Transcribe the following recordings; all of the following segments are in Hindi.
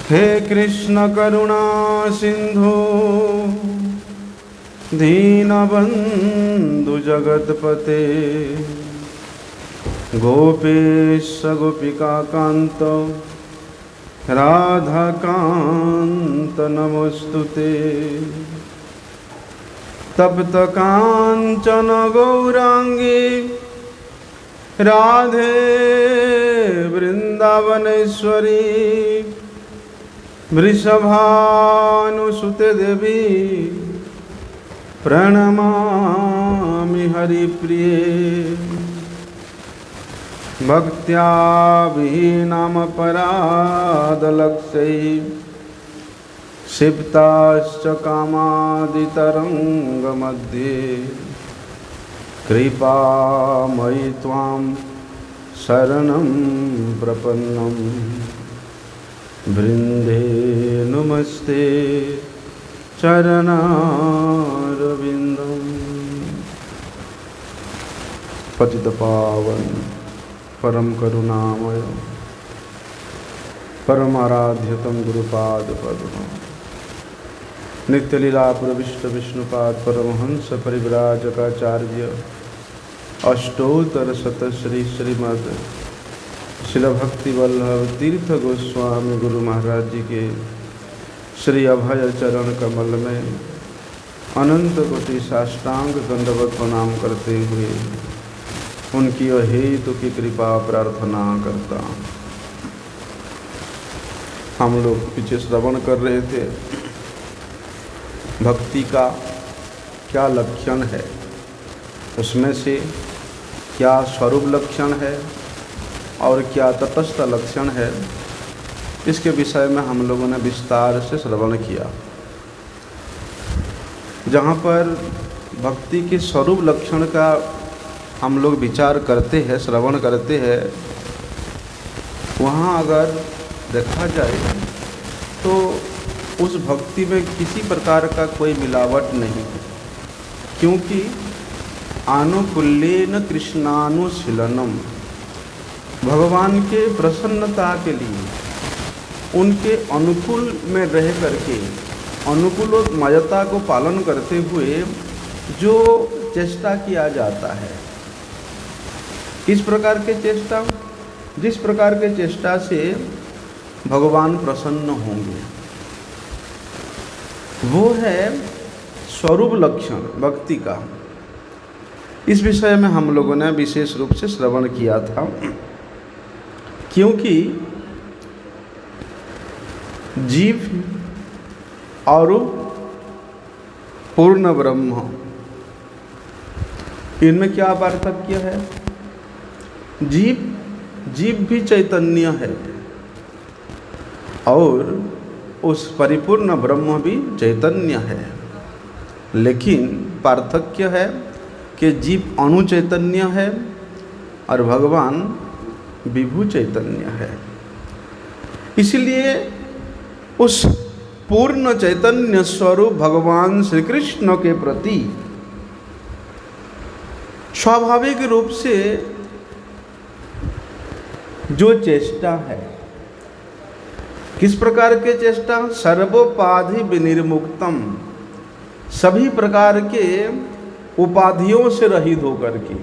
हे कृष्ण करुणा सिंधु दीनबंधु जगतपते गोपेश गोपिका कांत राधा कांत नमोस्तुते। तप्त कांचन गौरांगी राधे वृंदावनेश्वरी वृषभानुसुते देवी प्रणमामि हरिप्रिये। भक्त्या विहीनामपराधलक्ष्यै क्षिप्ताश्च कामादितरङ्गमध्ये कृपामयि त्वां शरणं प्रपन्नं वृन्दे नमस्ते चरणारविन्दम्। पतितपावन परम करुणामय परमाराध्यतम गुरुपाद पद्म नित्यलीला प्रविष्ट विष्णुपाद परमहंस परिव्राजकाचार्य अष्टोत्तर शत श्री श्रीमद शिल भक्ति वल्लभ तीर्थ गोस्वामी गुरु महाराज जी के श्री अभय चरण कमल में अनंत कोटि साष्टांग दंडवत प्रणाम करते हुए उनकी अहेतु की कृपा प्रार्थना करता। हम लोग पीछे श्रवण कर रहे थे भक्ति का क्या लक्षण है, उसमें से क्या स्वरूप लक्षण है और क्या तटस्थ लक्षण है, इसके विषय में हम लोगों ने विस्तार से श्रवण किया। जहाँ पर भक्ति के स्वरूप लक्षण का हम लोग विचार करते हैं, श्रवण करते हैं, वहाँ अगर देखा जाए तो उस भक्ति में किसी प्रकार का कोई मिलावट नहीं है, क्योंकि आनुकूल्येन कृष्णानुशीलनम, भगवान के प्रसन्नता के लिए उनके अनुकूल में रह करके अनुकूलमयता को पालन करते हुए जो चेष्टा किया जाता है, किस प्रकार के चेष्टा, जिस प्रकार के चेष्टा से भगवान प्रसन्न होंगे, वो है स्वरूप लक्षण भक्ति का। इस विषय में हम लोगों ने विशेष रूप से श्रवण किया था, क्योंकि जीव और पूर्ण ब्रह्म, इनमें क्या पार्थक्य है? जीव भी चैतन्य है और उस परिपूर्ण ब्रह्म भी चैतन्य है, लेकिन पार्थक्य है कि जीव अणु चैतन्य है और भगवान विभु चैतन्य है। इसलिए उस पूर्ण चैतन्य स्वरूप भगवान श्री कृष्ण के प्रति स्वाभाविक रूप से जो चेष्टा है, किस प्रकार के चेष्टा? सर्वोपाधि विनिर्मुक्तम, सभी प्रकार के उपाधियों से रहित होकर के।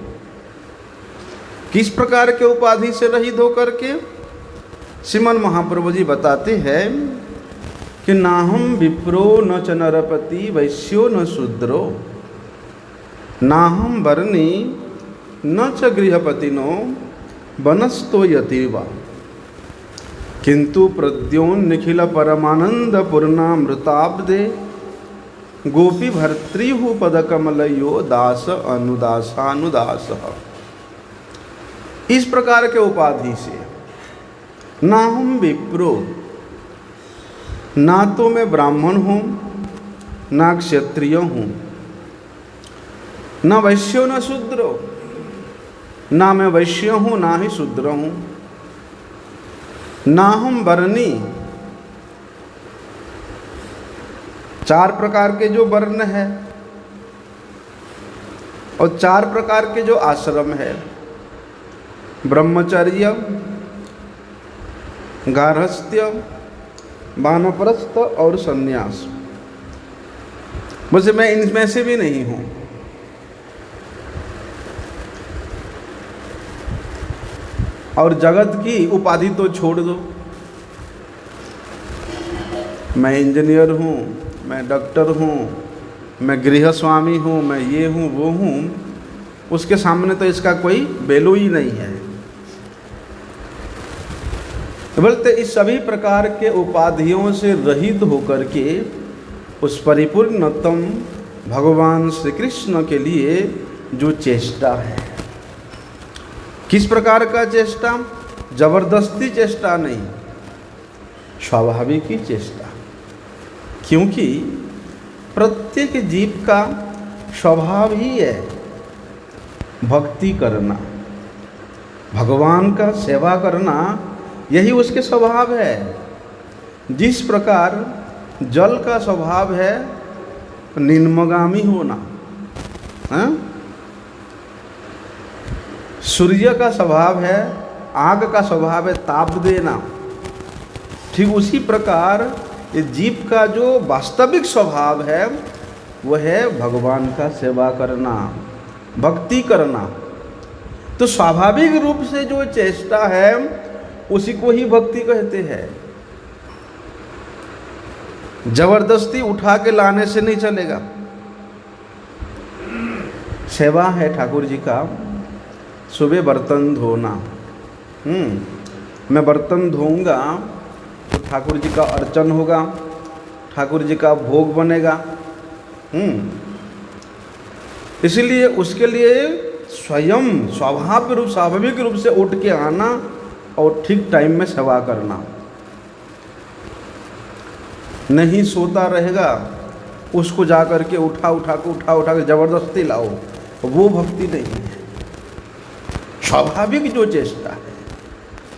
किस प्रकार के उपाधि से रहित होकर के? श्रीमन महाप्रभु जी बताते हैं कि नाहम विप्रो न च नरपति वैश्यो न शूद्रो नाहम वर्णी न च गृहपतिनो वनस्तो यतिवा किंतु प्रद्योन निखिल परमानंद पूर्णामृताब्दे गोपी भर्तृहु पदकमलयो दास अनुदासानुदास। इस प्रकार के उपाधि से ना हम विप्रो, ना तो मैं ब्राह्मण हूँ ना क्षत्रिय हूँ, ना वैश्यो न शूद्रो, ना मैं वैश्य हूँ ना ही शूद्र हूँ, ना हम वर्णी, चार प्रकार के जो वर्ण है और चार प्रकार के जो आश्रम है, ब्रह्मचर्य, गार्हस्थ्य, वानप्रस्थ और सन्यास। मुझे मैं इनमें से भी नहीं हूँ। और जगत की उपाधि तो छोड़ दो, मैं इंजीनियर हूँ, मैं डॉक्टर हूँ, मैं गृह स्वामी हूँ, मैं ये हूँ वो हूँ, उसके सामने तो इसका कोई वैल्यू ही नहीं है। बोलते इस सभी प्रकार के उपाधियों से रहित होकर के उस परिपूर्णतम भगवान श्री कृष्ण के लिए जो चेष्टा है, किस प्रकार का चेष्टा? जबरदस्ती चेष्टा नहीं, स्वाभाविक ही चेष्टा। क्योंकि प्रत्येक जीव का स्वभाव ही है भक्ति करना, भगवान का सेवा करना, यही उसके स्वभाव है। जिस प्रकार जल का स्वभाव है निम्नगामी होना, सूर्य का स्वभाव है, आग का स्वभाव है ताप देना, ठीक उसी प्रकार ये जीव का जो वास्तविक स्वभाव है वह है भगवान का सेवा करना, भक्ति करना। तो स्वाभाविक रूप से जो चेष्टा है उसी को ही भक्ति कहते हैं। जबरदस्ती उठा के लाने से नहीं चलेगा। सेवा है ठाकुर जी का, सुबह बर्तन धोना, मैं बर्तन धोऊंगा तो ठाकुर जी का अर्चन होगा, ठाकुर जी का भोग बनेगा। इसलिए उसके लिए स्वयं स्वाभाविक रूप से उठ के आना और ठीक टाइम में सेवा करना। नहीं सोता रहेगा, उसको जा कर के उठा के जबरदस्ती लाओ, वो भक्ति नहीं है। स्वाभाविक जो चेष्टा है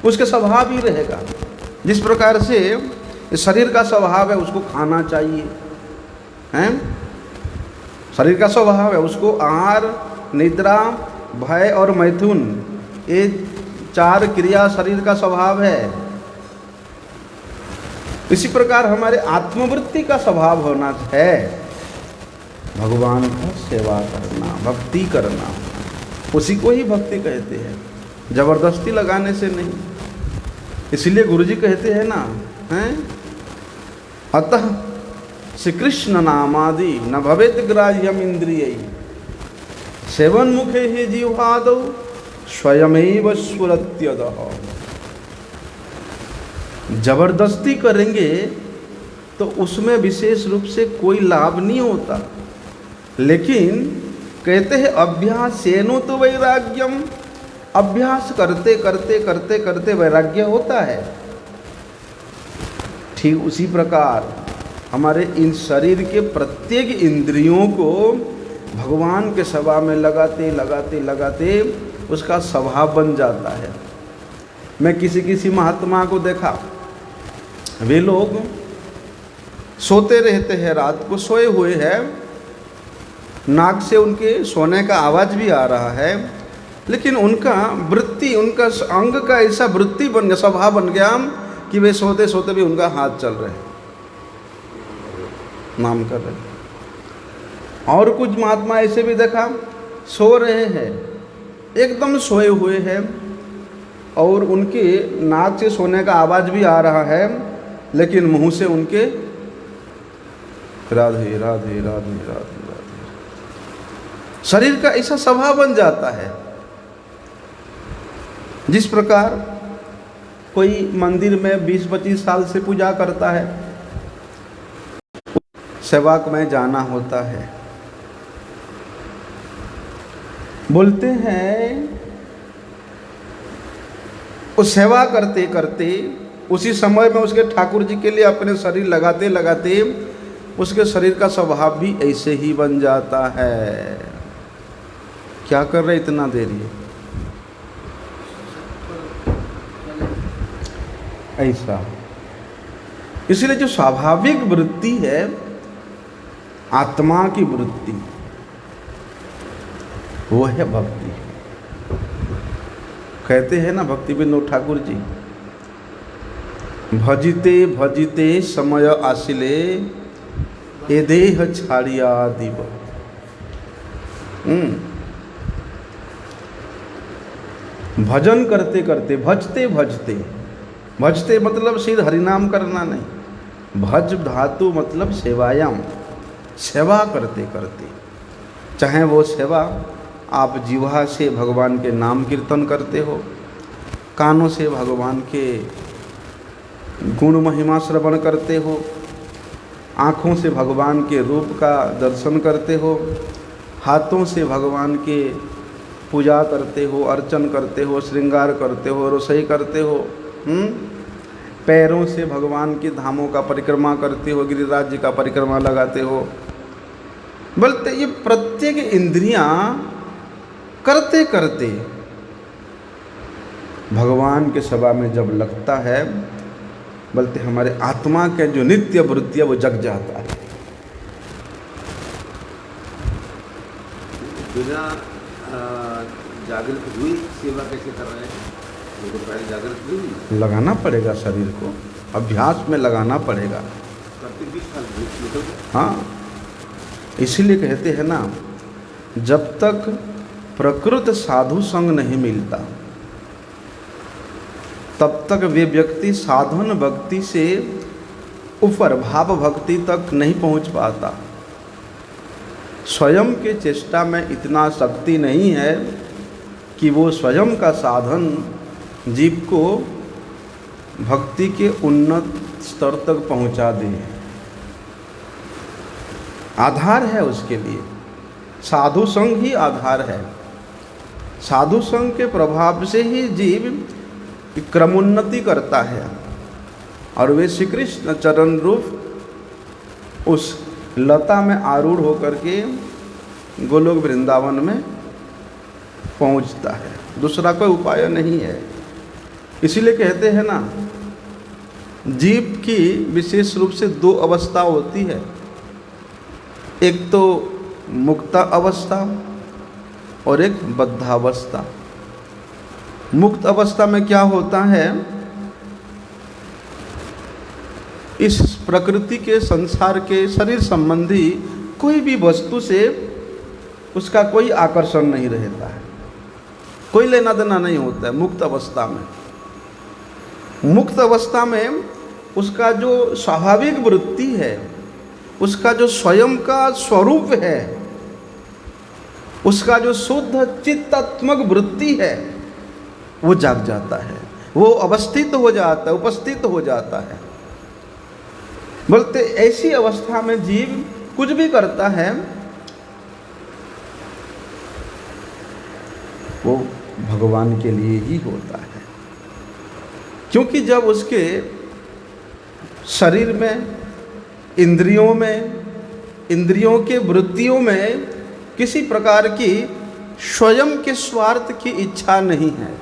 उसके स्वभाव ही रहेगा। जिस प्रकार से शरीर का स्वभाव है उसको खाना चाहिए, हैं? शरीर का स्वभाव है उसको आहार, निद्रा, भय और मैथुन, ये 4 क्रिया शरीर का स्वभाव है। इसी प्रकार हमारे आत्मवृत्ति का स्वभाव होना है भगवान का सेवा करना, भक्ति करना। उसी को ही भक्ति कहते हैं, जबरदस्ती लगाने से नहीं। इसलिए गुरुजी कहते हैं ना, हैं? अतः श्री कृष्ण नामादि न भवेत ग्राह्यम इंद्रिय सेवन मुखे ही जीवादौ स्वयमेव स्फुरत्यदः। जबरदस्ती करेंगे तो उसमें विशेष रूप से कोई लाभ नहीं होता। लेकिन कहते हैं अभ्यासेनो तो वैराग्यम, अभ्यास करते करते वैराग्य होता है। ठीक उसी प्रकार हमारे इन शरीर के प्रत्येक इंद्रियों को भगवान के सेवा में लगाते उसका स्वभाव बन जाता है। मैं किसी महात्मा को देखा, वे लोग सोते रहते हैं, रात को सोए हुए हैं, नाक से उनके सोने का आवाज़ भी आ रहा है, लेकिन उनका वृत्ति, उनका अंग का ऐसा वृत्ति बन गया, स्वभाव बन गया कि वे सोते सोते भी उनका हाथ चल रहे हैं, नाम कर रहे हैं। और कुछ महात्मा ऐसे भी देखा, सो रहे हैं, एकदम सोए हुए हैं और उनके नाक से सोने का आवाज़ भी आ रहा है, लेकिन मुंह से उनके राधे राधे राधे राधे राधे। शरीर का ऐसा स्वभाव बन जाता है। जिस प्रकार कोई मंदिर में 20-25 साल से पूजा करता है, सेवा में जाना होता है, बोलते हैं उस सेवा करते करते उसी समय में उसके ठाकुर जी के लिए अपने शरीर लगाते उसके शरीर का स्वभाव भी ऐसे ही बन जाता है। क्या कर रहे इतना देर ये? ऐसा। इसलिए जो स्वाभाविक वृत्ति है, आत्मा की वृत्ति, वो है भक्ति। कहते हैं ना भक्ति विनोद ठाकुर जी, भजिते भजिते समय आसिले ए देह छाड़िया दीव। भजन करते करते, भजते भजते, भजते मतलब सीधे हरिनाम करना नहीं, भज धातु मतलब सेवायाम, सेवा करते करते, चाहे वो सेवा आप जिह्वा से भगवान के नाम कीर्तन करते हो, कानों से भगवान के गुण महिमा श्रवण करते हो, आँखों से भगवान के रूप का दर्शन करते हो, हाथों से भगवान के पूजा करते हो, अर्चन करते हो, श्रृंगार करते हो, रसोई करते हो, पैरों से भगवान के धामों का परिक्रमा करते हो, गिरिराज जी का परिक्रमा लगाते हो। बोलते ये प्रत्येक इंद्रियां करते करते भगवान के सभा में जब लगता है, बोलते हमारे आत्मा के जो नित्य वृत्ति है वो जग जाता है। बिना जागृत हुई सेवा कैसे कर रहे हैं? तो पहले जागृत हुई, लगाना पड़ेगा शरीर को, अभ्यास में लगाना पड़ेगा। करते 20 साल निकल गए। हाँ, इसीलिए कहते हैं ना, जब तक प्रकृत साधु संग नहीं मिलता तब तक वे व्यक्ति साधन भक्ति से ऊपर भाव भक्ति तक नहीं पहुंच पाता। स्वयं के चेष्टा में इतना शक्ति नहीं है कि वो स्वयं का साधन जीव को भक्ति के उन्नत स्तर तक पहुंचा दे। आधार है उसके लिए, साधु संग ही आधार है। साधु संग के प्रभाव से ही जीव क्रमोन्नति करता है और वे श्री कृष्ण चरण रूप उस लता में आरूढ़ होकर के गोलोक वृंदावन में पहुंचता है। दूसरा कोई उपाय नहीं है। इसीलिए कहते हैं ना, जीव की विशेष रूप से 2 अवस्था होती है, एक तो मुक्त अवस्था और एक बद्धावस्था। मुक्त अवस्था में क्या होता है, इस प्रकृति के, संसार के, शरीर संबंधी कोई भी वस्तु से उसका कोई आकर्षण नहीं रहता है, कोई लेना देना नहीं होता है मुक्त अवस्था में। मुक्त अवस्था में उसका जो स्वाभाविक वृत्ति है, उसका जो स्वयं का स्वरूप है, उसका जो शुद्ध चित्तात्मक वृत्ति है वो जाग जाता है, वो अवस्थित हो जाता है, उपस्थित हो जाता है। बोलते ऐसी अवस्था में जीव कुछ भी करता है वो भगवान के लिए ही होता है, क्योंकि जब उसके शरीर में, इंद्रियों में, इंद्रियों के वृत्तियों में किसी प्रकार की स्वयं के स्वार्थ की इच्छा नहीं है,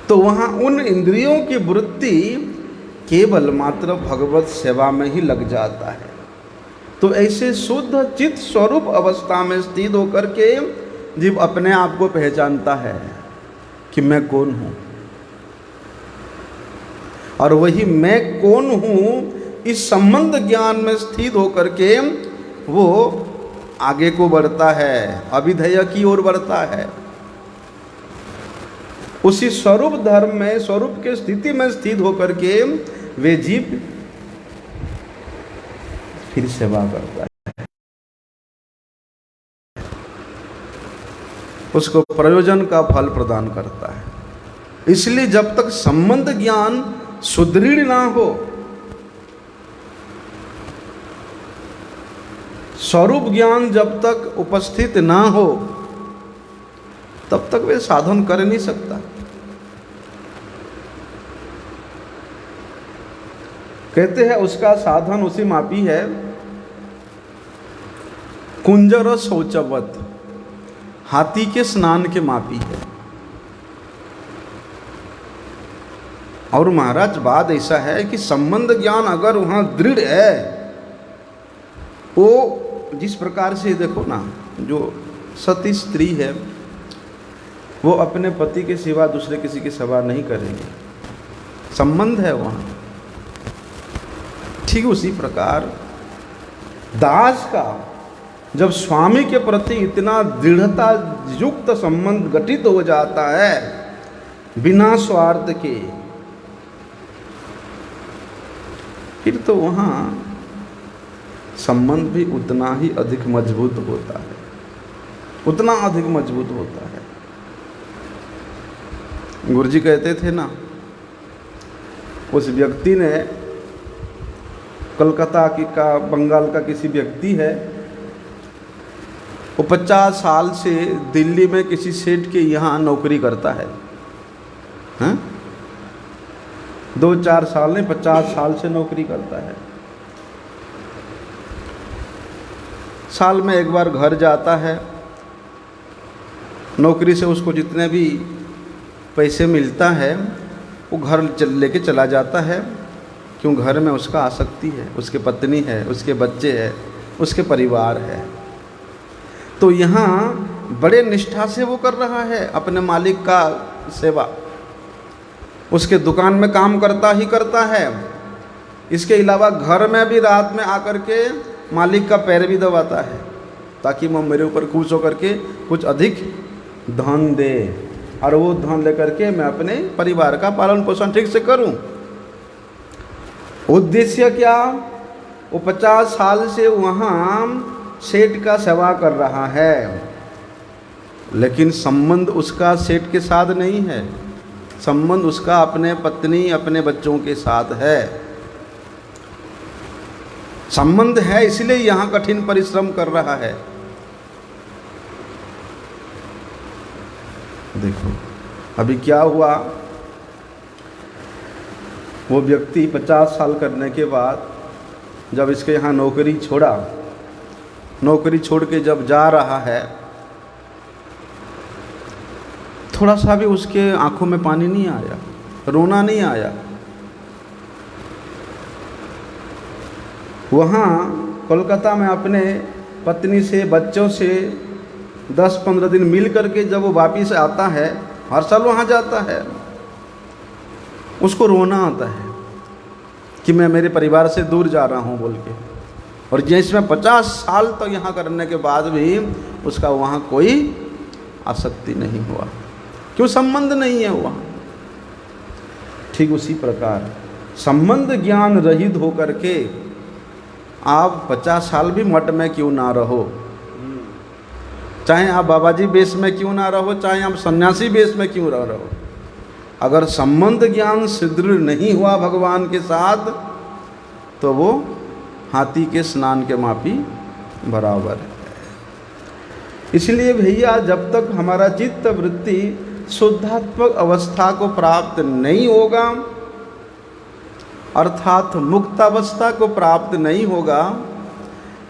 तो वहाँ उन इंद्रियों की वृत्ति केवल मात्र भगवत सेवा में ही लग जाता है। तो ऐसे शुद्ध चित्त स्वरूप अवस्था में स्थित होकर के जीव अपने आप को पहचानता है कि मैं कौन हूँ, और वही मैं कौन हूँ इस संबंध ज्ञान में स्थित होकर के वो आगे को बढ़ता है, अभिधेय की ओर बढ़ता है। उसी स्वरूप धर्म में, स्वरूप के स्थिति में स्थित होकर के वे जीव फिर सेवा करता है, उसको प्रयोजन का फल प्रदान करता है। इसलिए जब तक संबंध ज्ञान सुदृढ़ ना हो, स्वरूप ज्ञान जब तक उपस्थित ना हो, तब तक वे साधन कर नहीं सकता। कहते हैं उसका साधन उसी मापी है, कुंजर शौचवत, हाथी के स्नान के मापी है। और महाराज बात ऐसा है कि संबंध ज्ञान अगर वहाँ दृढ़ है, वो जिस प्रकार से देखो ना, जो सती स्त्री है वो अपने पति के सिवा दूसरे किसी की सेवा नहीं करेगी, संबंध है वहाँ। ठीक उसी प्रकार दास का जब स्वामी के प्रति इतना दृढ़ता युक्त संबंध गठित हो जाता है बिना स्वार्थ के, फिर तो वहाँ संबंध भी उतना ही अधिक मजबूत होता है, उतना अधिक मजबूत होता है। गुरुजी कहते थे ना, उस व्यक्ति ने कलकत्ता की का बंगाल का किसी व्यक्ति है, वो 50 साल से दिल्ली में किसी सेठ के यहाँ नौकरी करता है, हैं? 2-4 साल नहीं 50 साल से नौकरी करता है। साल में एक बार घर जाता है, नौकरी से उसको जितने भी पैसे मिलता है वो घर लेके चला जाता है। क्यों? घर में उसका आसक्ति है, उसके पत्नी है, उसके बच्चे हैं, उसके परिवार है। तो यहाँ बड़े निष्ठा से वो कर रहा है अपने मालिक का सेवा, उसके दुकान में काम करता ही करता है। इसके अलावा घर में भी रात में आकर के मालिक का पैर भी दबाता है ताकि वो मेरे ऊपर खुश होकर के कुछ अधिक धन दे, और वो धन लेकर के मैं अपने परिवार का पालन पोषण ठीक से करूं। उद्देश्य क्या? वो 50 साल से वहाँ सेठ का सेवा कर रहा है, लेकिन संबंध उसका सेठ के साथ नहीं है, संबंध उसका अपने पत्नी अपने बच्चों के साथ है। संबंध है इसलिए यहाँ कठिन परिश्रम कर रहा है। देखो अभी क्या हुआ, वो व्यक्ति 50 साल करने के बाद जब इसके यहाँ नौकरी छोड़ा, नौकरी छोड़ के जब जा रहा है, थोड़ा सा भी उसके आंखों में पानी नहीं आया, रोना नहीं आया। वहाँ कोलकाता में अपने पत्नी से बच्चों से 10-15 दिन मिल करके जब वो वापिस आता है, हर साल वहाँ जाता है, उसको रोना आता है कि मैं मेरे परिवार से दूर जा रहा हूँ बोल के। और जिसमें 50 साल तक यहाँ करने के बाद भी उसका वहाँ कोई आसक्ति नहीं हुआ, क्यों? संबंध नहीं है वहाँ। ठीक उसी प्रकार संबंध ज्ञान रहित होकर के आप 50 साल भी मठ में क्यों ना रहो, चाहे आप बाबाजी बेस में क्यों ना रहो, चाहे आप सन्यासी बेस में क्यों ना रहो, अगर संबंध ज्ञान सुदृढ़ नहीं हुआ भगवान के साथ तो वो हाथी के स्नान के मापी बराबर है। इसलिए भैया जब तक हमारा चित्त वृत्ति शुद्धात्मक अवस्था को प्राप्त नहीं होगा, अर्थात मुक्तावस्था को प्राप्त नहीं होगा।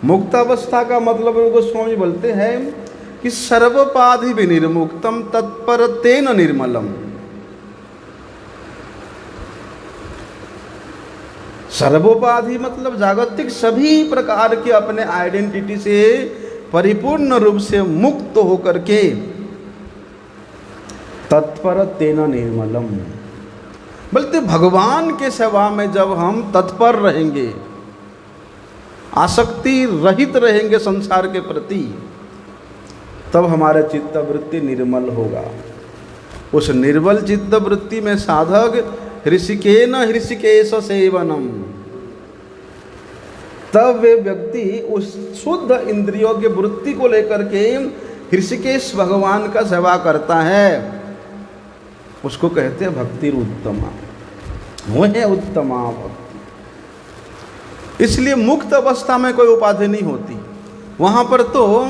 मुक्तावस्था का मतलब गोस्वामी बोलते हैं कि सर्वोपाधि विनिर्मुक्तम तत्पर तेन निर्मलम। सर्वोपाधि मतलब जागतिक सभी प्रकार के अपने आइडेंटिटी से परिपूर्ण रूप से मुक्त होकर के तत्पर तेन निर्मलम, बोलते भगवान के सेवा में जब हम तत्पर रहेंगे, आसक्ति रहित रहेंगे संसार के प्रति, तब हमारा चित्त वृत्ति निर्मल होगा। उस निर्मल चित्त वृत्ति में साधक ऋषिकेन ऋषिकेश सेवनम, तब वे व्यक्ति उस शुद्ध इंद्रियों के वृत्ति को लेकर के ऋषिकेश भगवान का सेवा करता है, उसको कहते हैं भक्ति उत्तमा, वो है उत्तमा भक्ति। इसलिए मुक्त अवस्था में कोई उपाधि नहीं होती, वहाँ पर तो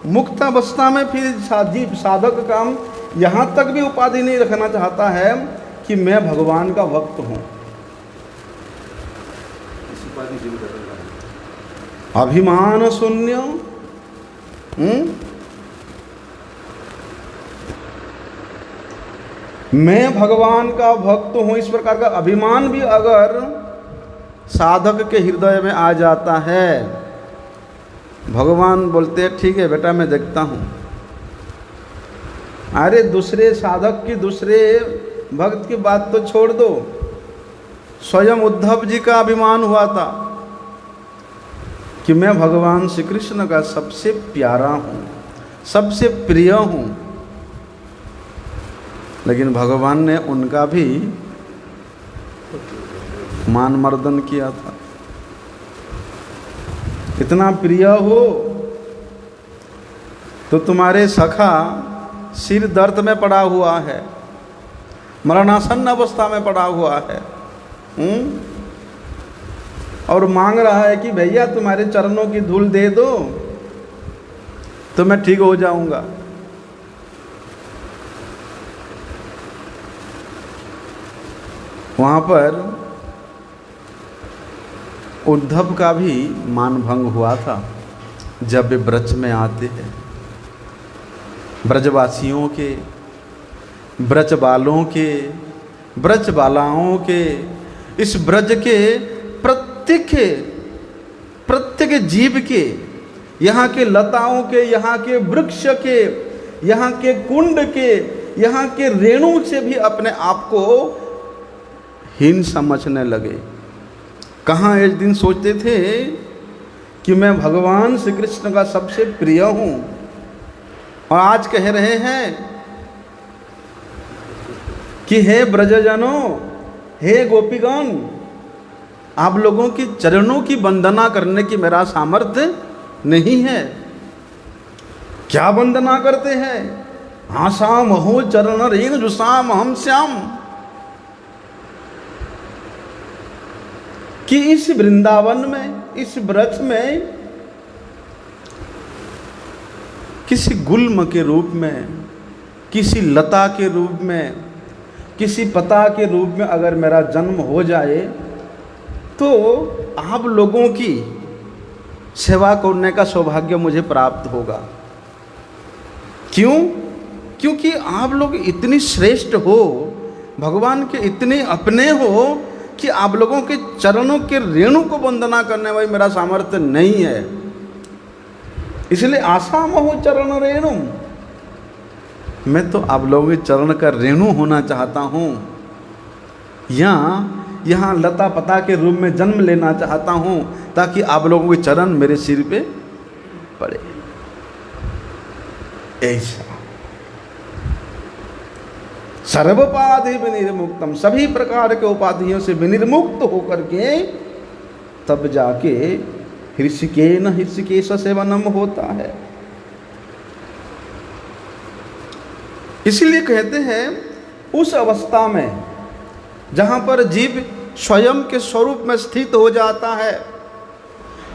मुक्त अवस्था में फिर साधक काम यहाँ तक भी उपाधि नहीं रखना चाहता है कि मैं भगवान का भक्त हूँ। अभिमान शून्य, मैं भगवान का भक्त हूँ, इस प्रकार का अभिमान भी अगर साधक के हृदय में आ जाता है, भगवान बोलते हैं ठीक है बेटा मैं देखता हूँ। अरे दूसरे साधक की, दूसरे भक्त की बात तो छोड़ दो, स्वयं उद्धव जी का अभिमान हुआ था कि मैं भगवान श्री कृष्ण का सबसे प्यारा हूँ, सबसे प्रिय हूँ, लेकिन भगवान ने उनका भी मान मर्दन किया था। इतना प्रिय हो तो तुम्हारे सखा सिर दर्द में पड़ा हुआ है, मरणासन्न अवस्था में पड़ा हुआ है, और मांग रहा है कि भैया तुम्हारे चरणों की धूल दे दो तो मैं ठीक हो जाऊंगा। वहां पर उद्धव का भी मान भंग हुआ था जब वे ब्रज में आते हैं। ब्रजवासियों के, ब्रज बालों के, ब्रज बालाओं के, इस ब्रज के प्रत्येक जीव के, यहाँ के लताओं के, यहाँ के वृक्ष के, यहाँ के कुंड के, यहाँ के रेणु से भी अपने आप को हीन समझने लगे। कहाँ एक दिन सोचते थे कि मैं भगवान श्री कृष्ण का सबसे प्रिय हूँ, और आज कह रहे हैं कि हे ब्रजजनों, हे गोपीगण, आप लोगों की चरणों की वंदना करने की मेरा सामर्थ्य नहीं है। क्या वंदना करते हैं? आसाम हो चरण रेण जुसाम हम श्याम, कि इस वृंदावन में, इस ब्रज में किसी गुल्म के रूप में, किसी लता के रूप में, किसी पता के रूप में अगर मेरा जन्म हो जाए तो आप लोगों की सेवा करने का सौभाग्य मुझे प्राप्त होगा। क्यों? क्योंकि आप लोग इतनी श्रेष्ठ हो, भगवान के इतने अपने हो कि आप लोगों के चरणों के रेणु को वंदना करने वाली मेरा सामर्थ्य नहीं है। इसलिए आसाम हो चरण रेणु, मैं तो आप लोगों के चरण का रेणु होना चाहता हूँ, यहाँ लता पता के रूप में जन्म लेना चाहता हूँ, ताकि आप लोगों के चरण मेरे सिर पे पड़े। ऐसा सर्वोपाधि विनिर्मुक्तम, सभी प्रकार के उपाधियों से विनिर्मुक्त होकर के तब जाके हृषिकेश सेवनम होता है। इसलिए कहते हैं उस अवस्था में जहाँ पर जीव स्वयं के स्वरूप में स्थित हो जाता है,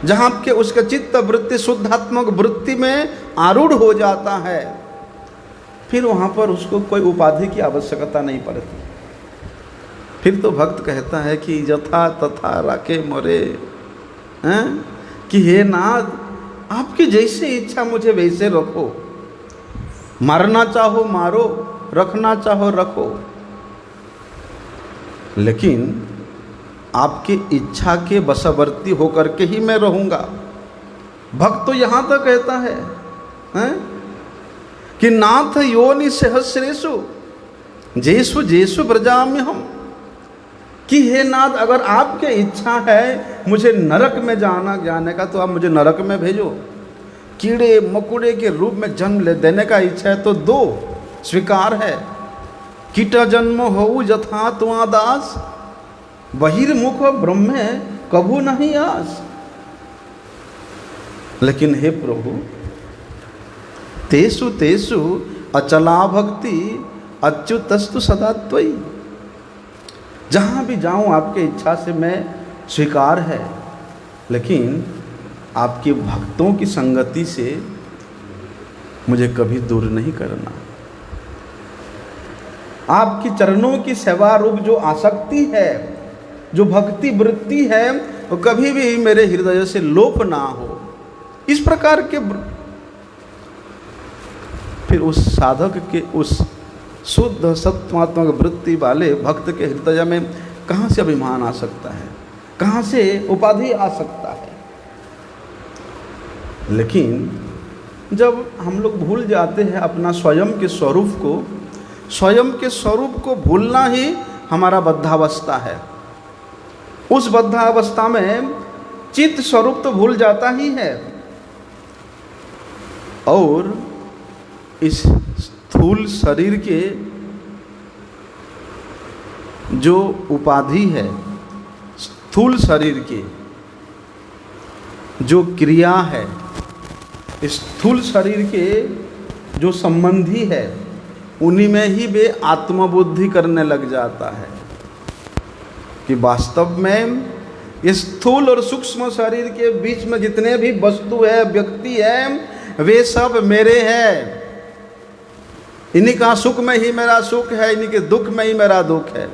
जहाँ के उसका चित्त वृत्ति शुद्धात्मक वृत्ति में आरूढ़ हो जाता है, फिर वहाँ पर उसको कोई उपाधि की आवश्यकता नहीं पड़ती। फिर तो भक्त कहता है कि यथा तथा राखे मोरे, कि हे नाथ, आपकी जैसी इच्छा मुझे वैसे रखो, मारना चाहो मारो, रखना चाहो रखो, लेकिन आपकी इच्छा के वशवर्ती होकर के ही मैं रहूँगा। भक्त तो यहाँ तक कहता है कि नाथ योनि सहस्रेषु जेसु जेसु ब्रजाम्य हम, कि हे नाथ, अगर आपके इच्छा है मुझे नरक में जाने का तो आप मुझे नरक में भेजो। कीड़े मकोड़े के रूप में जन्म ले देने का इच्छा है तो दो, स्वीकार है। कीट जन्म हो यथा त्वा दास, बहिर्मुख ब्रह्म कभू नहीं आस। लेकिन हे प्रभु, तेषु तेषु अचला भक्ति अच्युतस्तु सदा त्वयि, जहाँ भी जाऊँ आपके इच्छा से मैं स्वीकार है, लेकिन आपके भक्तों की संगति से मुझे कभी दूर नहीं करना। आपकी चरणों की सेवा रूप जो आसक्ति है, जो भक्ति वृत्ति है, वो कभी भी मेरे हृदय से लोप ना हो। इस प्रकार के फिर उस साधक के, उस शुद्ध सत्वात्मक वृत्ति वाले भक्त के हृदय में कहाँ से अभिमान आ सकता है, कहाँ से उपाधि आ सकता है। लेकिन जब हम लोग भूल जाते हैं अपना स्वयं के स्वरूप को, स्वयं के स्वरूप को भूलना ही हमारा बद्धावस्था है। उस बद्धावस्था में चित्त स्वरूप तो भूल जाता ही है, और इस स्थूल शरीर के जो उपाधि है, स्थूल शरीर की जो क्रिया है, स्थूल शरीर के जो संबंधी है, उन्हीं में ही वे आत्मबुद्धि करने लग जाता है कि वास्तव में इस स्थूल और सूक्ष्म शरीर के बीच में जितने भी वस्तु है, व्यक्ति है, वे सब मेरे हैं। इन्हीं का सुख में ही मेरा सुख है, इन्हीं के दुख में ही मेरा दुख है।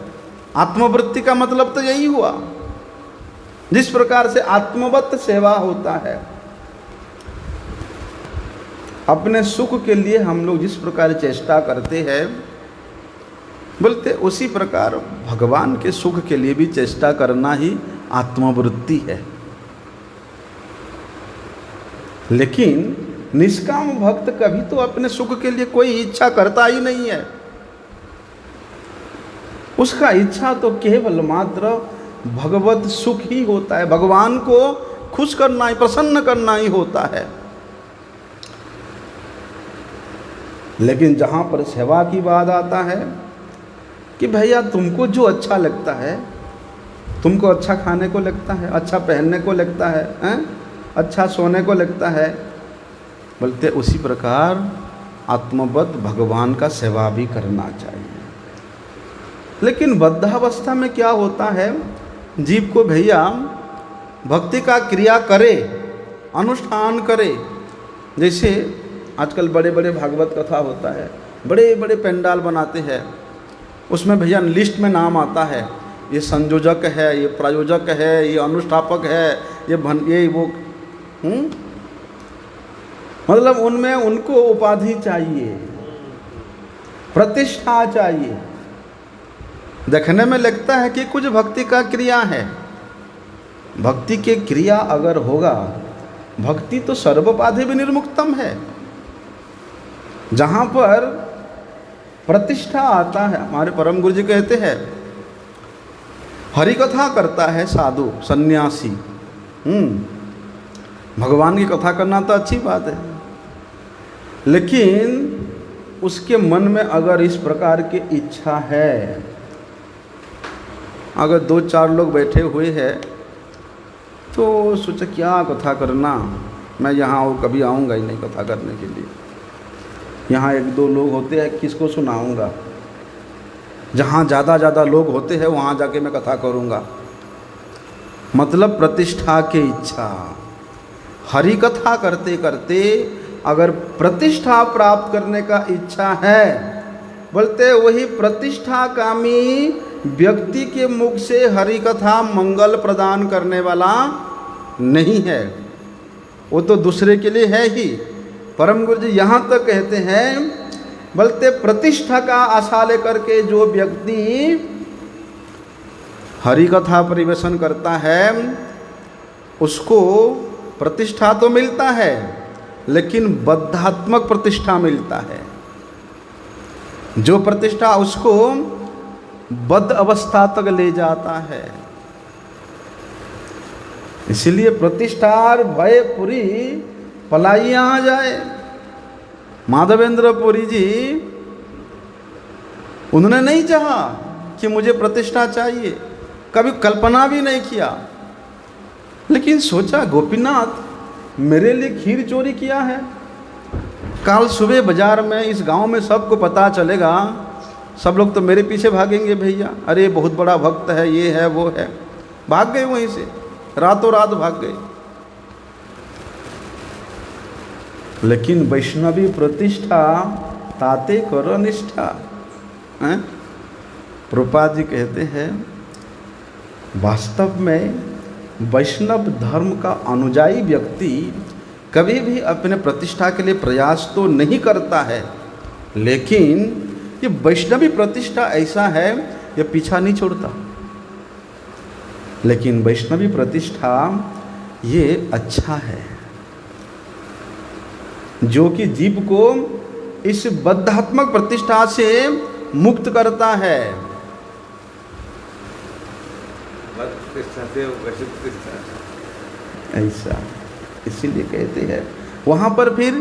आत्मवृत्ति का मतलब तो यही हुआ। जिस प्रकार से आत्मवत सेवा होता है, अपने सुख के लिए हम लोग जिस प्रकार चेष्टा करते हैं, बोलते उसी प्रकार भगवान के सुख के लिए भी चेष्टा करना ही आत्मवृत्ति है। लेकिन निष्काम भक्त कभी तो अपने सुख के लिए कोई इच्छा करता ही नहीं है। उसका इच्छा तो केवल मात्र भगवत सुख ही होता है, भगवान को खुश करना ही, प्रसन्न करना ही होता है। लेकिन जहाँ पर सेवा की बात आता है कि भैया तुमको जो अच्छा लगता है, तुमको अच्छा खाने को लगता है, अच्छा पहनने को लगता है, अच्छा सोने को लगता है, बोलते उसी प्रकार आत्मवत भगवान का सेवा भी करना चाहिए। लेकिन बद्धावस्था में क्या होता है, जीव को भैया भक्ति का क्रिया करे, अनुष्ठान करे। जैसे आजकल बड़े बड़े भागवत कथा होता है, बड़े बड़े पंडाल बनाते हैं, उसमें भैया लिस्ट में नाम आता है, ये संयोजक है, ये प्रायोजक है, ये अनुष्ठापक है, ये वो मतलब उनमें उनको उपाधि चाहिए, प्रतिष्ठा चाहिए। देखने में लगता है कि कुछ भक्ति का क्रिया है। भक्ति के क्रिया अगर होगा, भक्ति तो सर्वोपाधि विनिर्मुक्तम है। जहाँ पर प्रतिष्ठा आता है, हमारे परम गुरु जी कहते हैं, हरि कथा करता है साधु सन्यासी, भगवान की कथा करना तो अच्छी बात है, लेकिन उसके मन में अगर इस प्रकार की इच्छा है, अगर 2-4 लोग बैठे हुए हैं तो सोचा क्या कथा करना, मैं यहाँ और कभी आऊँगा ही नहीं कथा करने के लिए। यहाँ 1-2 लोग होते हैं, किसको सुनाऊँगा। जहाँ ज़्यादा लोग होते हैं वहाँ जाके मैं कथा करूँगा। मतलब प्रतिष्ठा की इच्छा। हरि कथा करते करते अगर प्रतिष्ठा प्राप्त करने का इच्छा है, बोलते वही प्रतिष्ठा कामी व्यक्ति के मुख से हरि कथा मंगल प्रदान करने वाला नहीं है, वो तो दूसरे के लिए है ही। परम गुरु जी यहाँ तक कहते हैं, बोलते प्रतिष्ठा का आशा लेकर के जो व्यक्ति हरि कथा परिवेशन करता है, उसको प्रतिष्ठा तो मिलता है, लेकिन बद्धात्मक प्रतिष्ठा मिलता है। जो प्रतिष्ठा उसको बद्ध अवस्था तक ले जाता है। इसलिए प्रतिष्ठार भय पुरी पलाई आ जाए। माधवेंद्र पुरी जी, उन्होंने नहीं चाहा कि मुझे प्रतिष्ठा चाहिए, कभी कल्पना भी नहीं किया, लेकिन सोचा गोपीनाथ मेरे लिए खीर चोरी किया है, कल सुबह बाजार में इस गांव में सबको पता चलेगा, सब लोग तो मेरे पीछे भागेंगे भैया, अरे बहुत बड़ा भक्त है, ये है वो है। भाग गए वहीं से, रातों रात भाग गए। लेकिन वैष्णवी प्रतिष्ठा ताते करो निष्ठा। प्रभुपाद जी कहते हैं, वास्तव में वैष्णव धर्म का अनुयायी व्यक्ति कभी भी अपने प्रतिष्ठा के लिए प्रयास तो नहीं करता है, लेकिन ये वैष्णवी प्रतिष्ठा ऐसा है, ये पीछा नहीं छोड़ता। लेकिन वैष्णवी प्रतिष्ठा ये अच्छा है, जो कि जीव को इस बद्धात्मक प्रतिष्ठा से मुक्त करता है। बद प्रतिष्ठा से वैसे प्रतिष्ठा। ऐसा इसीलिए कहते हैं वहाँ पर फिर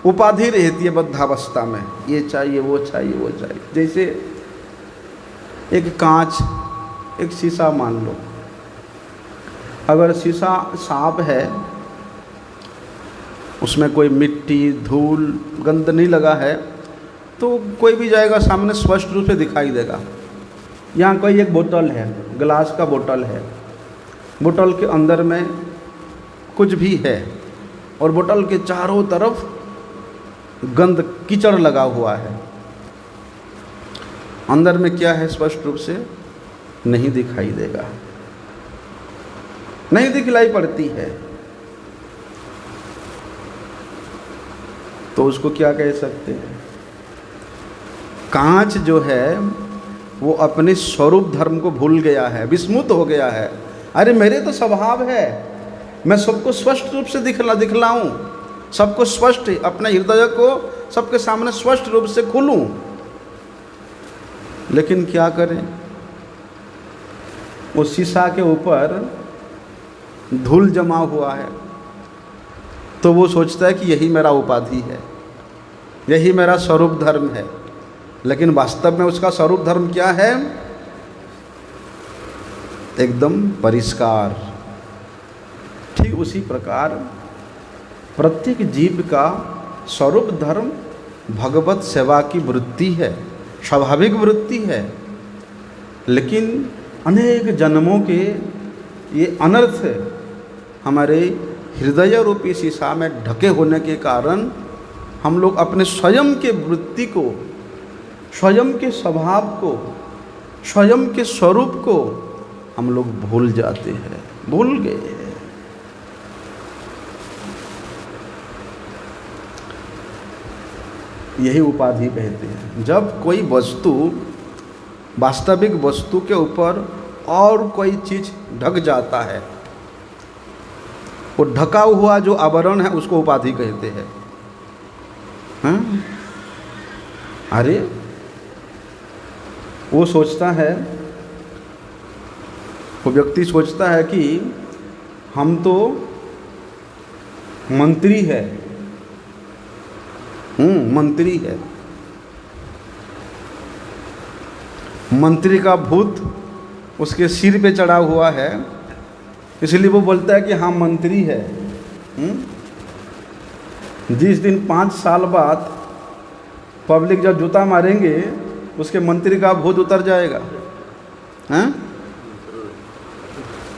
उपाधि रहती है बद्धावस्था में, ये चाहिए वो चाहिए वो चाहिए। जैसे एक कांच, एक शीशा मान लो, अगर शीशा साफ है, उसमें कोई मिट्टी धूल गंद नहीं लगा है, तो कोई भी जाएगा सामने स्पष्ट रूप से दिखाई देगा। यहाँ कोई एक बोतल है, ग्लास का बोतल है, बोतल के अंदर में कुछ भी है और बोतल के चारों तरफ गंद कीचड़ लगा हुआ है, अंदर में क्या है स्पष्ट रूप से नहीं दिखाई देगा, नहीं दिखलाई पड़ती है। तो उसको क्या कह सकते हैं? कांच जो है वो अपने स्वरूप धर्म को भूल गया है, विस्मृत हो गया है। अरे मेरे तो स्वभाव है, मैं सबको स्पष्ट रूप से दिखलाऊं, सबको स्पष्ट, अपने हृदय को सबके सामने स्पष्ट रूप से खोलूं। लेकिन क्या करें, उस शीशा के ऊपर धूल जमा हुआ है, तो वो सोचता है कि यही मेरा उपाधि है, यही मेरा स्वरूप धर्म है। लेकिन वास्तव में उसका स्वरूप धर्म क्या है? एकदम परिष्कार। ठीक उसी प्रकार प्रत्येक जीव का स्वरूप धर्म भगवत सेवा की वृत्ति है, स्वाभाविक वृत्ति है। लेकिन अनेक जन्मों के ये अनर्थ हमारे हृदय रूपी शीशा में ढके होने के कारण हम लोग अपने स्वयं के वृत्ति को, स्वयं के स्वभाव को, स्वयं के स्वरूप को हम लोग भूल जाते हैं, भूल गए हैं। यही उपाधि कहते हैं। जब कोई वस्तु, वास्तविक वस्तु के ऊपर और कोई चीज ढक जाता है, वो ढका हुआ जो आवरण है उसको उपाधि कहते हैं। हाँ? अरे वो सोचता है, वो व्यक्ति सोचता है कि हम तो मंत्री है, मंत्री है, मंत्री का भूत उसके सिर पे चढ़ा हुआ है, इसलिए वो बोलता है कि हाँ मंत्री है। जिस दिन 5 साल बाद पब्लिक जब जूता मारेंगे, उसके मंत्री का भूत उतर जाएगा। हैं?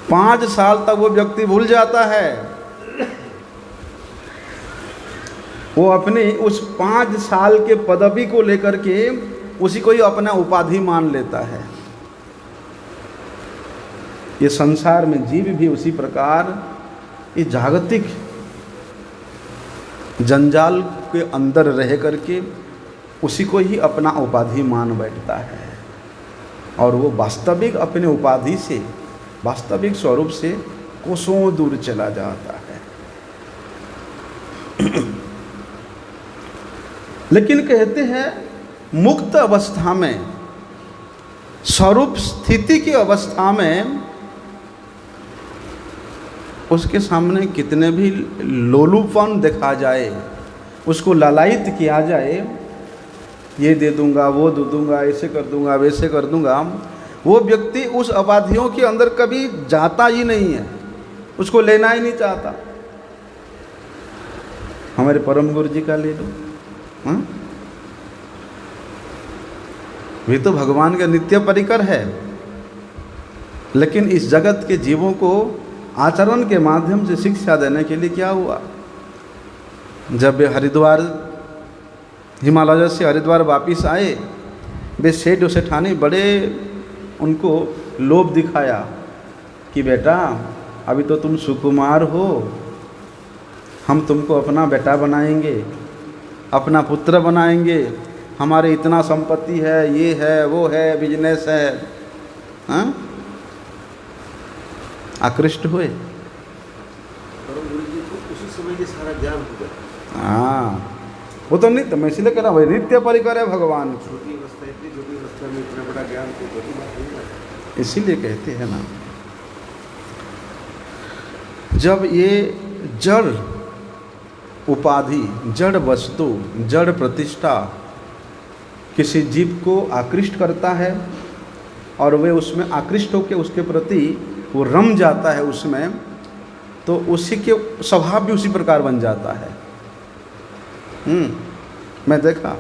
5 साल तक वो व्यक्ति भूल जाता है, वो अपनी उस 5 साल के पदवी को लेकर के उसी को ही अपना उपाधि मान लेता है। ये संसार में जीव भी उसी प्रकार ये जागतिक जंजाल के अंदर रह करके उसी को ही अपना उपाधि मान बैठता है, और वो वास्तविक अपने उपाधि से, वास्तविक स्वरूप से कोसों दूर चला जाता है। लेकिन कहते हैं मुक्त अवस्था में, स्वरूप स्थिति की अवस्था में, उसके सामने कितने भी लोलुपन देखा जाए, उसको लालायित किया जाए, ये दे दूंगा, वो दे दूंगा, ऐसे कर दूंगा, वैसे कर दूंगा, वो व्यक्ति उस उपाधियों के अंदर कभी जाता ही नहीं है, उसको लेना ही नहीं चाहता। हमारे परम गुरु जी का ले लो, हाँ? वे तो भगवान के नित्य परिकर है, लेकिन इस जगत के जीवों को आचरण के माध्यम से शिक्षा देने के लिए क्या हुआ? जब वे हरिद्वार, हिमालय से हरिद्वार वापिस आए, वे सेठ और सेठानी बड़े उनको लोभ दिखाया कि बेटा अभी तो तुम सुकुमार हो, हम तुमको अपना बेटा बनाएंगे, अपना पुत्र बनाएंगे, हमारे इतना संपत्ति है, ये है, वो है, बिजनेस है। हाँ? आकृष्ट हुए। परम गुरु जी को उसी समय ये सारा ज्ञान हो गया। हाँ, वो तो नित्य, मैं इसलिए कह रहा हूँ भाई, नित्य परिकर है भगवान। छोटी अवस्था, इतनी छोटी अवस्था में इतना बड़ा ज्ञान, तो बड़ी बात नहीं है। इसीलिए कहते हैं ना, जब ये जड़ उपाधि, जड़ वस्तु, जड़ प्रतिष्ठा किसी जीव को आकृष्ट करता है और वे उसमें आकृष्ट होकर उसके प्रति वो रम जाता है उसमें, तो उसी के स्वभाव भी उसी प्रकार बन जाता है। मैं देखा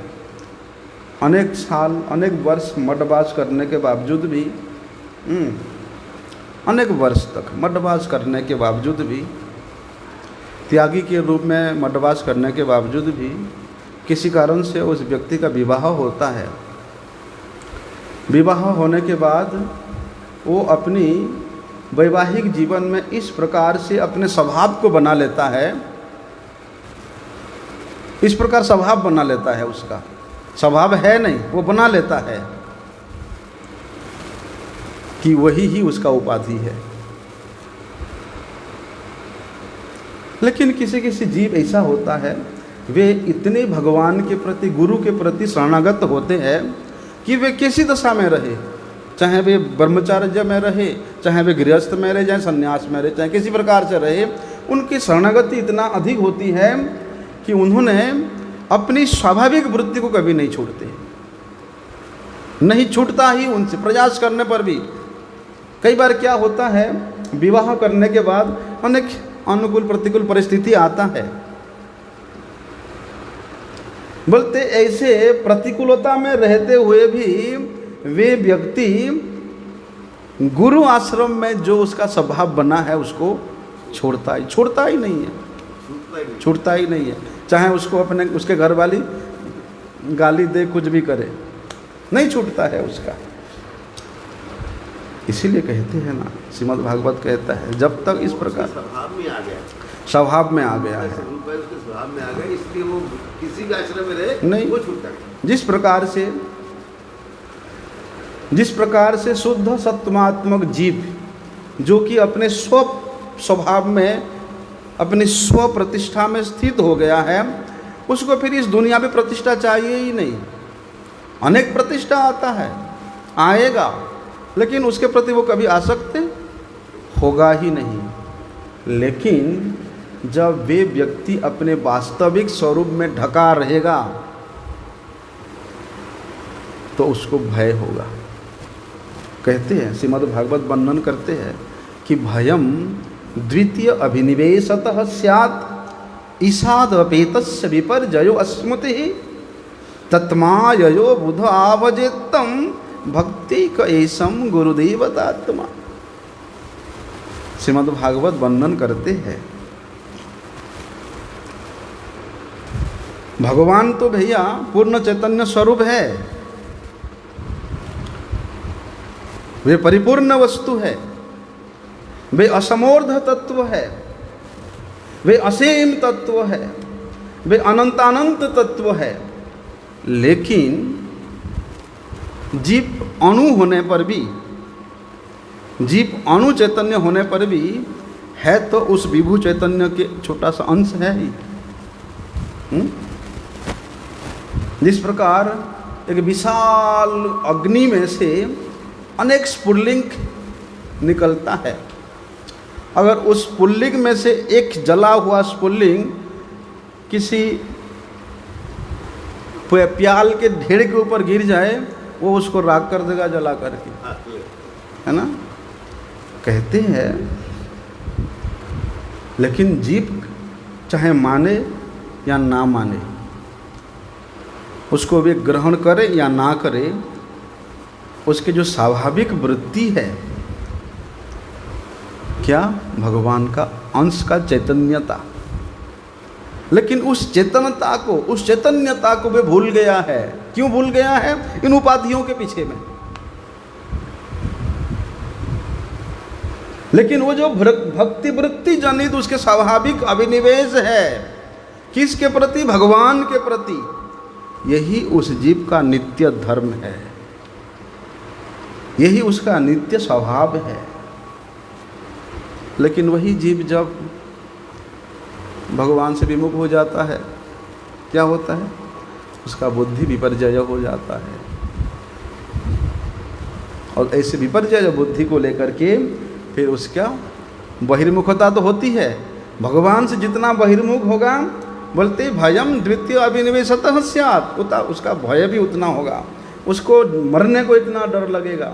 अनेक साल, अनेक वर्ष मठवास करने के बावजूद भी, अनेक वर्ष तक मठवास करने के बावजूद भी, त्यागी के रूप में मठवास करने के बावजूद भी किसी कारण से उस व्यक्ति का विवाह होता है। विवाह होने के बाद वो अपनी वैवाहिक जीवन में इस प्रकार से अपने स्वभाव को बना लेता है, इस प्रकार स्वभाव बना लेता है, उसका स्वभाव है नहीं, वो बना लेता है कि वही ही उसका उपाधि है। लेकिन किसी किसी जीव ऐसा होता है, वे इतने भगवान के प्रति, गुरु के प्रति शरणागत होते हैं कि वे किसी दशा में रहे, चाहे वे ब्रह्मचार्य में रहे, चाहे वे गृहस्थ में रहे, चाहे संन्यास में रहे, चाहे किसी प्रकार से रहे, उनकी शरणागति इतना अधिक होती है कि उन्होंने अपनी स्वाभाविक वृत्ति को कभी नहीं छोड़ते, नहीं छूटता ही उनसे, प्रयास करने पर भी। कई बार क्या होता है, विवाह करने के बाद अनेक अनुकूल प्रतिकूल परिस्थिति आता है, बोलते ऐसे प्रतिकूलता में रहते हुए भी वे व्यक्ति गुरु आश्रम में जो उसका स्वभाव बना है उसको छूटता ही नहीं है। चाहे उसको अपने, उसके घर वाली गाली दे, कुछ भी करे, नहीं छूटता है उसका। इसीलिए कहते हैं ना, श्रीमद् भागवत कहता है, जब तक इस प्रकार स्वभाव में आ गया है, स्वभाव में आ गया, इसलिए वो किसी भी आश्रम में रहे नहीं, वो छूटता है। जिस प्रकार से शुद्ध सत्वात्मक जीव जो कि अपने स्वभाव में, अपनी स्व प्रतिष्ठा में स्थित हो गया है, उसको फिर इस दुनिया में प्रतिष्ठा चाहिए ही नहीं। अनेक प्रतिष्ठा आता है, आएगा, लेकिन उसके प्रति वो कभी आसक्त होगा ही नहीं। लेकिन जब वे व्यक्ति अपने वास्तविक स्वरूप में ढका रहेगा तो उसको भय होगा। कहते हैं, श्रीमद् भागवत वर्णन करते हैं कि भयम द्वितीय अभिनिवेशतः स्यात् ईशादपेतस्य विपर्जयो अस्मृति तत्माययो बुध आवजेत्तम भक्ति क एषम गुरुदेवतात्मा। श्रीमद् भागवत वर्णन करते हैं, भगवान तो भैया पूर्ण चैतन्य स्वरूप है, वे परिपूर्ण वस्तु है, वे असमोर्ध तत्व है, वे असीम तत्व है, वे अनंतानंत तत्व है। लेकिन जीव अणु होने पर भी, जीव अणु चैतन्य होने पर भी है तो उस विभु चैतन्य के छोटा सा अंश है ही। जिस प्रकार एक विशाल अग्नि में से अनेक स्फुल्लिंग निकलता है, अगर उस स्फुल्लिंग में से एक जला हुआ स्फुल्लिंग किसी प्याल के ढेर के ऊपर गिर जाए, वो उसको राख कर देगा जला करके, है ना। कहते हैं, लेकिन जीव चाहे माने या ना माने, उसको वे ग्रहण करे या ना करे, उसके जो स्वाभाविक वृत्ति है क्या, भगवान का अंश का चैतन्यता। लेकिन उस चेतनता को, उस चैतन्यता को वे भूल गया है। क्यों भूल गया है? इन उपाधियों के पीछे में। लेकिन वो जो भक्ति वृत्ति जनित उसके स्वाभाविक अभिनिवेश है, किसके प्रति? भगवान के प्रति। यही उस जीव का नित्य धर्म है, यही उसका नित्य स्वभाव है। लेकिन वही जीव जब भगवान से विमुख हो जाता है, क्या होता है? उसका बुद्धि विपर्जय हो जाता है। और ऐसे विपर्जय बुद्धि को लेकर के फिर उसका बहिर्मुखता तो होती है, भगवान से जितना बहिर्मुख होगा, बोलते भयम द्वितीय अभिनिवेशतः स्यात्, उसका भय भी उतना होगा, उसको मरने को इतना डर लगेगा।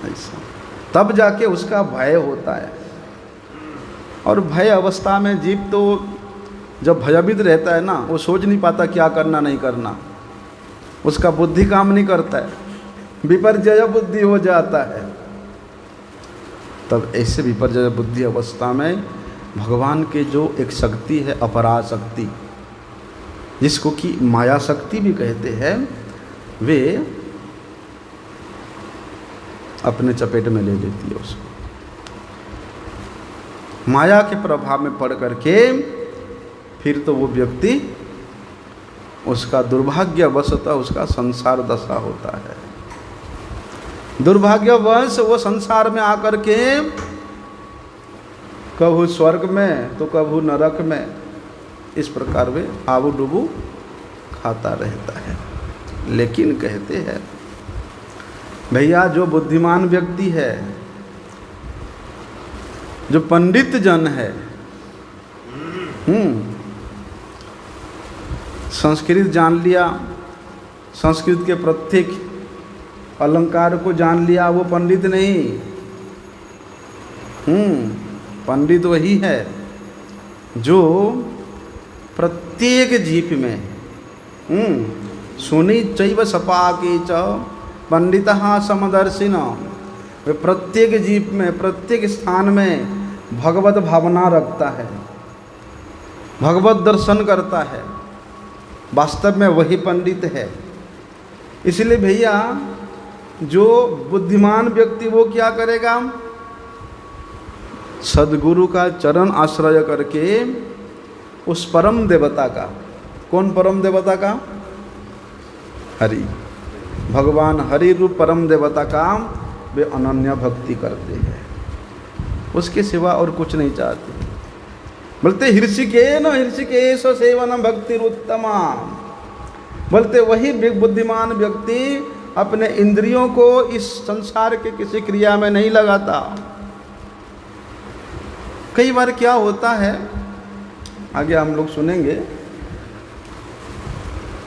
ऐसा तब जाके उसका भय होता है। और भय अवस्था में जीव तो जब भयभीत रहता है ना, वो सोच नहीं पाता क्या करना नहीं करना, उसका बुद्धि काम नहीं करता है, विपर्जय बुद्धि हो जाता है। तब ऐसे विपर्जय बुद्धि अवस्था में भगवान के जो एक शक्ति है, अपराशक्ति, जिसको कि माया शक्ति भी कहते हैं, वे अपने चपेट में ले लेती है उसको। माया के प्रभाव में पड़ करके फिर तो वो व्यक्ति, उसका दुर्भाग्यवशतः उसका संसार दशा होता है। दुर्भाग्यवश वो संसार में आकर के कभू स्वर्ग में तो कभू नरक में, इस प्रकार वे आबू डूबू खाता रहता है। लेकिन कहते हैं भैया, जो बुद्धिमान व्यक्ति है, जो पंडित जन है, संस्कृत जान लिया, संस्कृत के प्रत्येक अलंकार को जान लिया, वो पंडित नहीं। पंडित वही है जो प्रत्येक जीप में सुनी चैव सपाके च पंडितः समदर्शिन, वे प्रत्येक जीप में, प्रत्येक स्थान में भगवत भावना रखता है, भगवत दर्शन करता है, वास्तव में वही पंडित है। इसलिए भैया, जो बुद्धिमान व्यक्ति वो क्या करेगा, सद्गुरु का चरण आश्रय करके उस परम देवता का, कौन परम देवता का, हरि, भगवान हरि रूप परम देवता का वे अनन्य भक्ति करते हैं, उसके सिवा और कुछ नहीं चाहते। बोलते हृषिकेन हृषिकेश सेवन भक्ति उत्तमा, बोलते वही बुद्धिमान व्यक्ति अपने इंद्रियों को इस संसार के किसी क्रिया में नहीं लगाता। कई बार क्या होता है, आगे हम लोग सुनेंगे,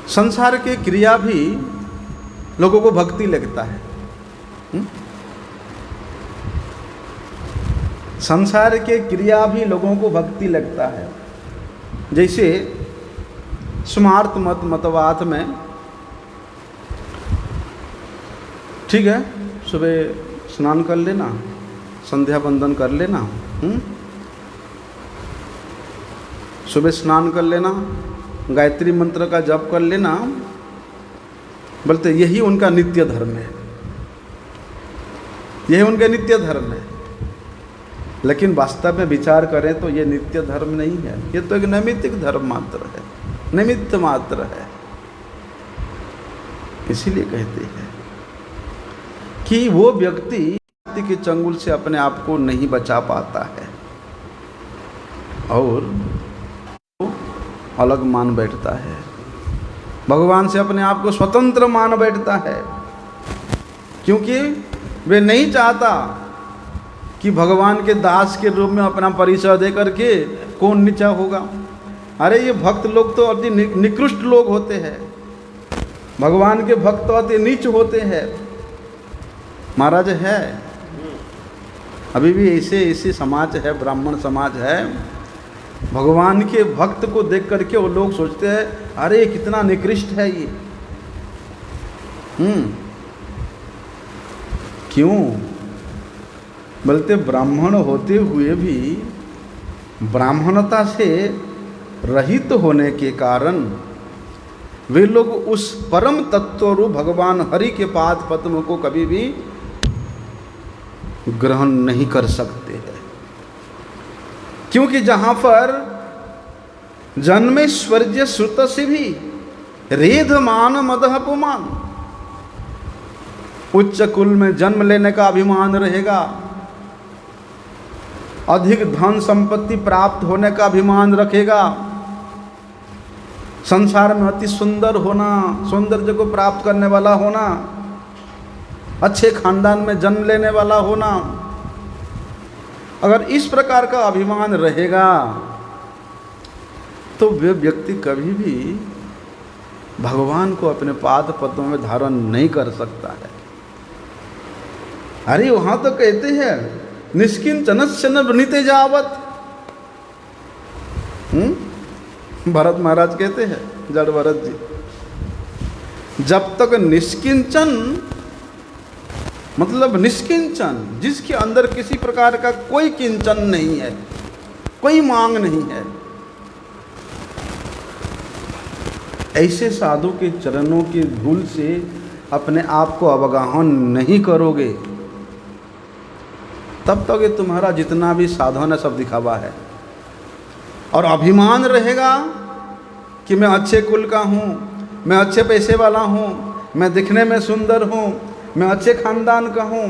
संसार के क्रिया भी लोगों को भक्ति लगता है। संसार के क्रिया भी लोगों को भक्ति लगता है। जैसे स्मार्त मतवाद में, ठीक है, सुबह स्नान कर लेना, संध्या बंदन कर लेना, सुबह स्नान कर लेना, गायत्री मंत्र का जप कर लेना, बोलते यही उनका नित्य धर्म है, यही उनका नित्य धर्म है। लेकिन वास्तव में विचार करें तो ये नित्य धर्म नहीं है, ये तो एक नैमित्तिक धर्म मात्र है, निमित्त मात्र है। इसीलिए कहते हैं कि वो व्यक्ति के चंगुल से अपने आप को नहीं बचा पाता है और वो अलग मान बैठता है, भगवान से अपने आप को स्वतंत्र मान बैठता है, क्योंकि वे नहीं चाहता कि भगवान के दास के रूप में अपना परिचय दे करके कौन नीचा होगा। अरे ये भक्त लोग तो अति निकृष्ट लोग होते हैं, भगवान के भक्त तो अति नीच होते हैं। महाराज है, अभी भी ऐसे समाज है, ब्राह्मण समाज है, भगवान के भक्त को देख करके वो लोग सोचते हैं अरे कितना निकृष्ट है ये। क्यों? बोलते ब्राह्मण होते हुए भी ब्राह्मणता से रहित होने के कारण वे लोग उस परम तत्व रूप भगवान हरि के पाद पद्म को कभी भी ग्रहण नहीं कर सकते हैं। क्योंकि जहां पर जन्मेश्वर्य श्रुत से भी रेध मान मदह अपमान, उच्च कुल में जन्म लेने का अभिमान रहेगा, अधिक धन संपत्ति प्राप्त होने का अभिमान रखेगा, संसार में अति सुंदर होना, सौंदर्य को प्राप्त करने वाला होना, अच्छे खानदान में जन्म लेने वाला होना, अगर इस प्रकार का अभिमान रहेगा तो वे व्यक्ति कभी भी भगवान को अपने पाद पद्मों में धारण नहीं कर सकता है। अरे वहां तो कहते हैं निष्किंचनस्य न वृणीते जावत। भरत महाराज कहते हैं, जड़ भरत जी, जब तक निष्किंचन मतलब निष्किंचन, जिसके अंदर किसी प्रकार का कोई किंचन नहीं है, कोई मांग नहीं है, ऐसे साधु के चरणों की धूल से अपने आप को अवगाहन नहीं करोगे, तब तक ये तुम्हारा जितना भी साधन है सब दिखावा है। और अभिमान रहेगा कि मैं अच्छे कुल का हूँ, मैं अच्छे पैसे वाला हूँ, मैं दिखने में सुंदर हूँ, मैं अच्छे खानदान का हूँ,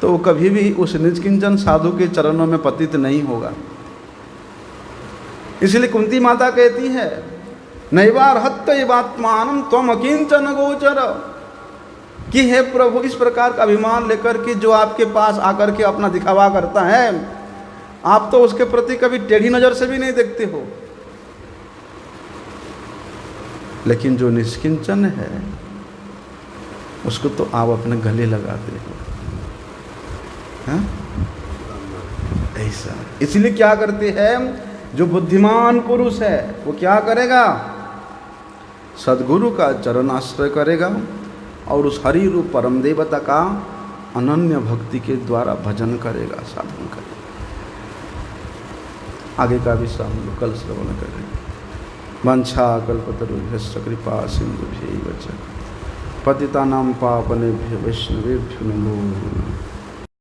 तो वो कभी भी उस निष्किंचन साधु के चरणों में पतित नहीं होगा। इसलिए कुंती माता कहती है नैवार हत्तैवात्मानं त्वम अकिंचन गोचर, कि हे प्रभु, इस प्रकार का अभिमान लेकर के जो आपके पास आकर के अपना दिखावा करता है, आप तो उसके प्रति कभी टेढ़ी नज़र से भी नहीं देखते हो। लेकिन जो निष्किंचन है उसको तो आप अपने गले लगाते हो। हाँ? ऐसा इसलिए क्या करते हैं, जो बुद्धिमान पुरुष है वो क्या करेगा, सद्गुरु का चरण आश्रय करेगा और उस हरि रूप परम देवता का अनन्य भक्ति के द्वारा भजन करेगा, साधन करेगा। आगे का भी हम लोग कल श्रवण करेंगे। वंशा कल्पतरुभ्यश्च कृपा सिंधुभ्यैव च पतितानां पावनेभ्यो वैष्णवेभ्यो नमो नमः।